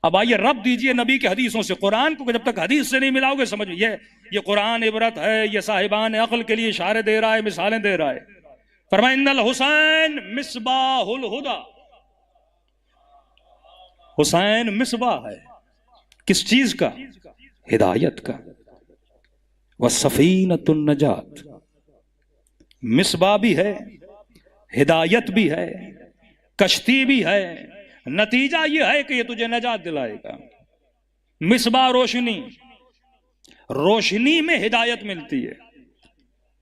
اب آئیے رب دیجئے نبی کے حدیثوں سے قرآن کو، جب تک حدیث سے نہیں ملاؤ گے سمجھ یہ قرآن عبرت ہے، یہ صاحبان عقل کے لیے اشارے دے رہا ہے، مثالیں دے رہا ہے۔ فرمایا ان الحسین مصباح الہدی، حسین مصباح ہے کس چیز کا؟ ہدایت کا۔ وَسَفِينَةُ النَّجَاةِ، مصباح بھی ہے، ہدایت بھی ہے، کشتی بھی ہے، نتیجہ یہ ہے کہ یہ تجھے نجات دلائے گا۔ مصباح روشنی، روشنی میں ہدایت ملتی ہے۔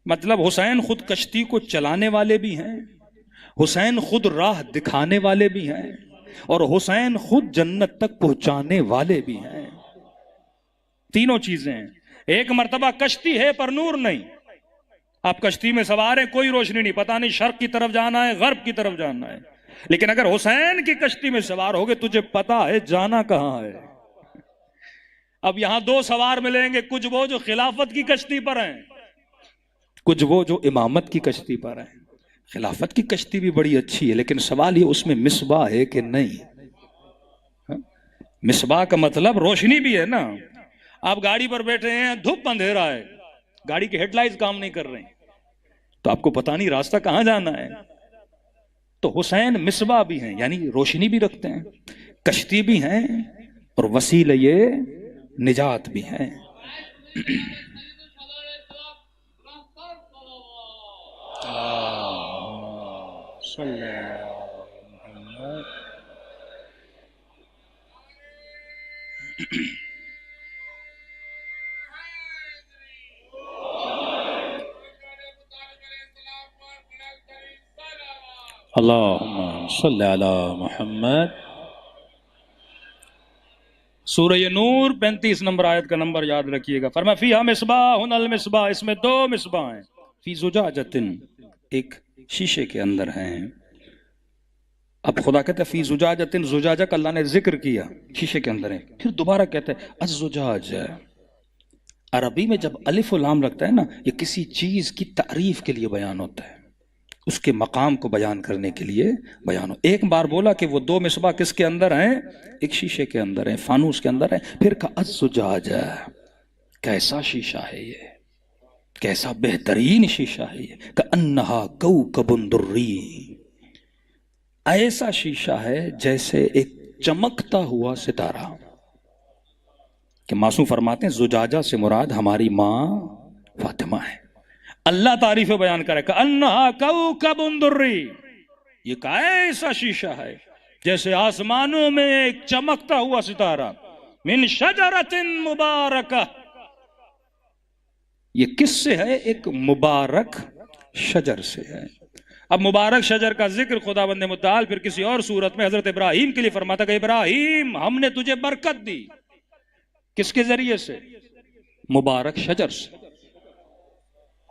مطلب حسین خود کشتی کو چلانے والے بھی ہیں، حسین خود راہ دکھانے والے بھی ہیں، اور حسین خود جنت تک پہنچانے والے بھی ہیں۔ تینوں چیزیں ہیں۔ ایک مرتبہ کشتی ہے پر نور نہیں، آپ کشتی میں سوار ہیں، کوئی روشنی نہیں، پتہ نہیں شرق کی طرف جانا ہے غرب کی طرف جانا ہے، لیکن اگر حسین کی کشتی میں سوار ہوگے تجھے پتہ ہے جانا کہاں ہے۔ اب یہاں دو سوار ملیں گے، کچھ وہ جو خلافت کی کشتی پر ہیں، کچھ وہ جو امامت کی کشتی پر ہیں۔ خلافت کی کشتی بھی بڑی اچھی ہے، لیکن سوال یہ اس میں مصباح ہے کہ نہیں؟ مصباح کا مطلب روشنی بھی ہے نا۔ آپ گاڑی پر بیٹھے ہیں، دھوپ اندھیرا ہے، گاڑی کے ہیڈ لائٹس کام نہیں کر رہے ہیں، تو آپ کو پتہ نہیں راستہ کہاں جانا ہے۔ تو حسین مصباح بھی ہیں، یعنی روشنی بھی رکھتے ہیں، کشتی بھی ہیں، اور وسیلہ یہ نجات بھی ہیں۔ اللہم صلی علی محمد۔ سورہ نور 35 نمبر آیت کا نمبر یاد رکھیے گا۔ فرمایا فیہا مصباح المصباح، اس میں دو مصباح ہیں، فی زجاجۃ، ایک شیشے کے اندر ہیں۔ اب خدا کہتا ہے فی زجاجۃ، زجاجہ کا اللہ نے ذکر کیا، شیشے کے اندر ہے، پھر دوبارہ کہتا ہے الزجاج۔ عربی میں جب الف و لام لگتا ہے نا، یہ کسی چیز کی تعریف کے لیے بیان ہوتا ہے، اس کے مقام کو بیان کرنے کے لیے بیان ہو۔ ایک بار بولا کہ وہ دو مصباح کس کے اندر ہیں؟ ایک شیشے کے اندر ہیں، فانوس کے اندر ہیں۔ پھر کہا الزجاج، کیسا شیشہ ہے یہ، کیسا بہترین شیشہ ہے یہ، کأنہا کوکب دری، ایسا شیشہ ہے جیسے ایک چمکتا ہوا ستارہ۔ کہ معصوم فرماتے ہیں زجاجہ سے مراد ہماری ماں فاطمہ ہے۔ اللہ تعریف بیان کرے کأنہا کوکب دری، یہ کیسا شیشہ ہے جیسے آسمانوں میں ایک چمکتا ہوا ستارہ، من شجرۃ مبارکہ، یہ کس سے ہے؟ ایک مبارک شجر سے ہے۔ اب مبارک شجر کا ذکر خداوند متعال پھر کسی اور صورت میں حضرت ابراہیم کے لیے فرماتا کہ ابراہیم ہم نے تجھے برکت دی، کس کے ذریعے سے؟ مبارک شجر سے۔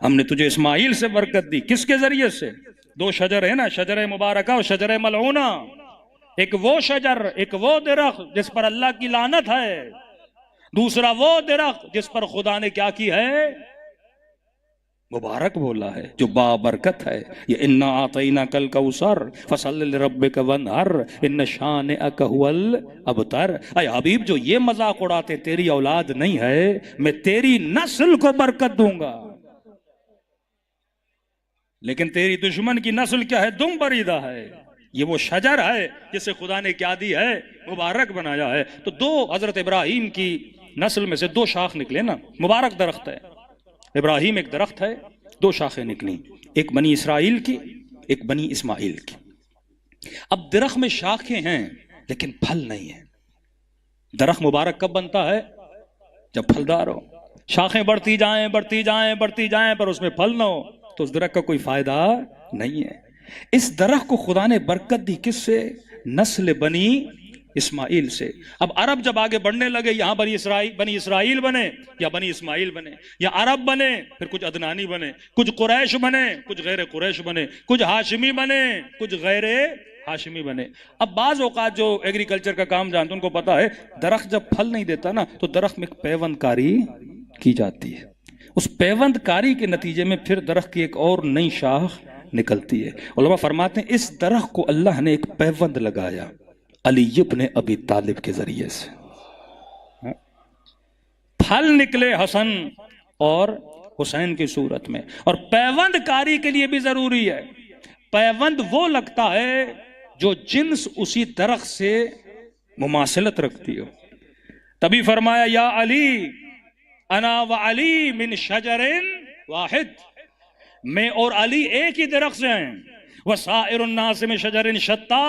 ہم نے تجھے اسماعیل سے برکت دی، کس کے ذریعے سے؟ دو شجر ہے نا، شجر مبارکہ اور شجر ملعونہ۔ ایک وہ شجر، ایک وہ درخت جس پر اللہ کی لعنت ہے، دوسرا وہ درخت جس پر خدا نے کیا کی ہے؟ مبارک بولا ہے، جو بابرکت ہے۔ یہ انا اعطیناک الکوثر فصل لربک وانحر ان شانئک ھو الابتر۔ اے حبیب جو یہ مذاق اڑاتے تیری اولاد نہیں ہے، میں تیری نسل کو برکت دوں گا، لیکن تیری دشمن کی نسل کیا ہے؟ دم بریدہ ہے۔ یہ وہ شجر ہے جسے خدا نے کیا دی ہے؟ مبارک بنایا ہے۔ تو دو حضرت ابراہیم کی نسل میں سے دو شاخ نکلے نا، مبارک درخت ہے ابراہیم، ایک درخت ہے، دو شاخیں نکلیں، ایک بنی اسرائیل کی، ایک بنی اسماعیل کی۔ اب درخت میں شاخیں ہیں لیکن پھل نہیں ہیں۔ درخت مبارک کب بنتا ہے؟ جب پھلدار ہو۔ شاخیں بڑھتی جائیں بڑھتی جائیں بڑھتی جائیں پر اس میں پھل نہ ہو تو اس درخت کا کوئی فائدہ نہیں ہے۔ اس درخت کو خدا نے برکت دی کس سے؟ نسل بنی اسماعیل سے۔ اب عرب جب آگے بڑھنے لگے، یہاں بنی اسرائیل بنے یا بنی اسماعیل بنے، یا عرب بنے پھر کچھ عدنانی بنے، کچھ قریش بنے کچھ غیر قریش بنے، کچھ ہاشمی بنے کچھ غیر ہاشمی بنے۔ اب بعض اوقات جو ایگریکلچر کا کام جانتے ان کو پتا ہے درخت جب پھل نہیں دیتا نا تو درخت میں ایک پیوند کاری کی جاتی ہے، اس پیوند کاری کے نتیجے میں پھر درخت کی ایک اور نئی شاخ نکلتی ہے۔ علماء فرماتے ہیں اس درخت کو اللہ نے ایک پیوند لگایا، علی ابن ابی طالب کے ذریعے سے پھل نکلے حسن اور حسین کی صورت میں. اور پیوند کاری کے لیے بھی ضروری ہے. پیوند وہ لگتا ہے جو جنس اسی درخت سے مماثلت رکھتی ہو. تبھی فرمایا یا علی انا و علی من شجر واحد، میں اور علی ایک ہی درخت سے ہیں. وسائر الناس من شجر شتا،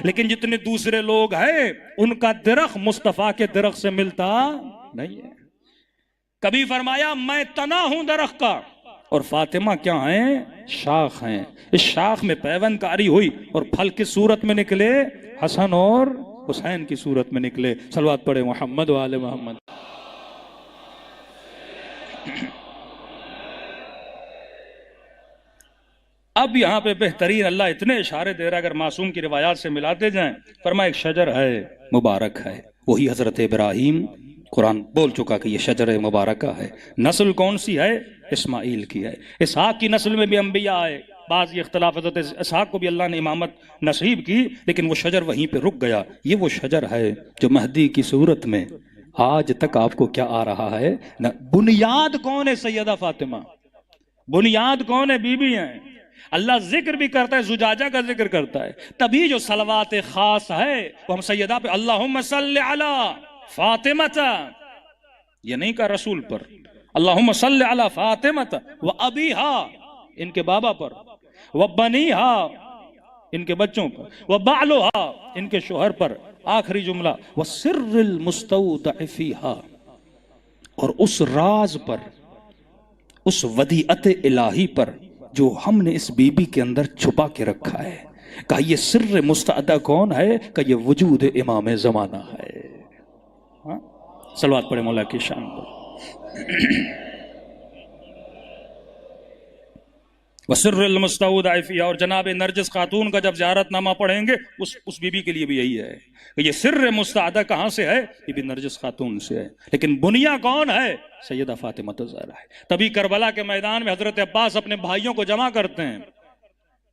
لیکن جتنے دوسرے لوگ ہیں ان کا درخت مصطفیٰ کے درخت سے ملتا نہیں ہے. کبھی فرمایا میں تنا ہوں درخت کا، اور فاطمہ کیا ہیں؟ شاخ ہیں. اس شاخ میں پیوند کاری ہوئی اور پھل کس صورت میں نکلے؟ حسن اور حسین کی صورت میں نکلے. صلوات پڑھے محمد و آل محمد. اب یہاں پہ بہترین اللہ اتنے اشارے دے رہا ہے، اگر معصوم کی روایات سے ملاتے جائیں. فرمایا ایک شجر ہے مبارک ہے، وہی حضرت ابراہیم. قرآن بول چکا کہ یہ شجر مبارکہ ہے. نسل کون سی ہے؟ اسماعیل کی ہے. اسحاق کی نسل میں بھی انبیاء آئے. بعض یہ اختلاف حضرت اسحاق کو بھی اللہ نے امامت نصیب کی، لیکن وہ شجر وہیں پہ رک گیا. یہ وہ شجر ہے جو مہدی کی صورت میں آج تک آپ کو کیا آ رہا ہے. بنیاد کون ہے؟ سیدہ فاطمہ. بنیاد کون ہے؟ بی بی ہیں. اللہ ذکر بھی کرتا ہے، زجاجہ کا ذکر کرتا ہے. تبھی جو صلوات خاص ہے وہ ہم سیدہ پہ اللہم صلی علی فاطمہ، یہ نہیں کہا رسول پر. اللہم صلی علی فاطمہ و ابیہا، ان کے بابا پر، و بنیہا، ان کے بچوں پر، و بعلہا، ان کے شوہر پر. آخری جملہ و سر المستودع فیہا، اور اس راز پر، اس ودیعت الہی پر جو ہم نے اس بی بی کے اندر چھپا کے رکھا ہے. کہا یہ سر مستودع کون ہے؟ کہ یہ وجود امام زمانہ ہے. صلوات پڑھے مولا کی شان پر. وسر المستودع فیہا، اور جناب نرجس خاتون کا جب زیارت نامہ پڑھیں گے اس بی بی کے لیے بھی یہی ہے کہ یہ سر مستودع کہاں سے ہے؟ یہ بھی نرجس خاتون سے ہے. لیکن بنیاد کون ہے؟ سیدہ فاطمہ الزہرا ہے. تبھی کربلا کے میدان میں حضرت عباس اپنے بھائیوں کو جمع کرتے ہیں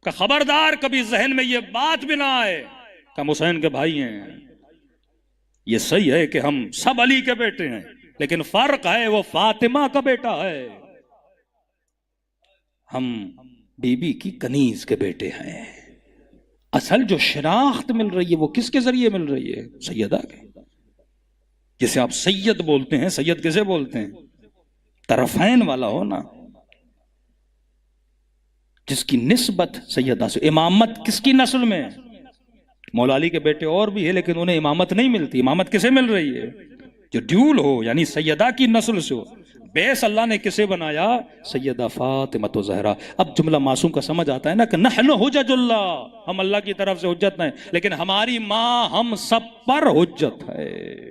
کہ خبردار کبھی ذہن میں یہ بات بھی نہ آئے کہ ہم حسین کے بھائی ہیں. یہ صحیح ہے کہ ہم سب علی کے بیٹے ہیں، لیکن فرق ہے وہ فاطمہ کا بیٹا ہے، ہم بی بی کی کنیز کے بیٹے ہیں. اصل جو شناخت مل رہی ہے وہ کس کے ذریعے مل رہی ہے؟ سیدہ کے. جسے آپ سید بولتے ہیں، سید کسے بولتے ہیں؟ طرفین والا ہو نا، جس کی نسبت سیدہ سے. امامت کس کی نسل میں؟ مولا علی کے بیٹے اور بھی ہے، لیکن انہیں امامت نہیں ملتی. امامت کسے مل رہی ہے؟ جو ڈیول ہو، یعنی سیدہ کی نسل سے ہو. بیس اللہ نے کسے بنایا؟ سیدہ فاطمہ الزہرا. اب جملہ معصوم کا سمجھ آتا ہے نا کہ نحن حجج اللہ، ہم اللہ کی طرف سے حجت ہیں، لیکن ہماری ماں ہم سب پر حجت ہے.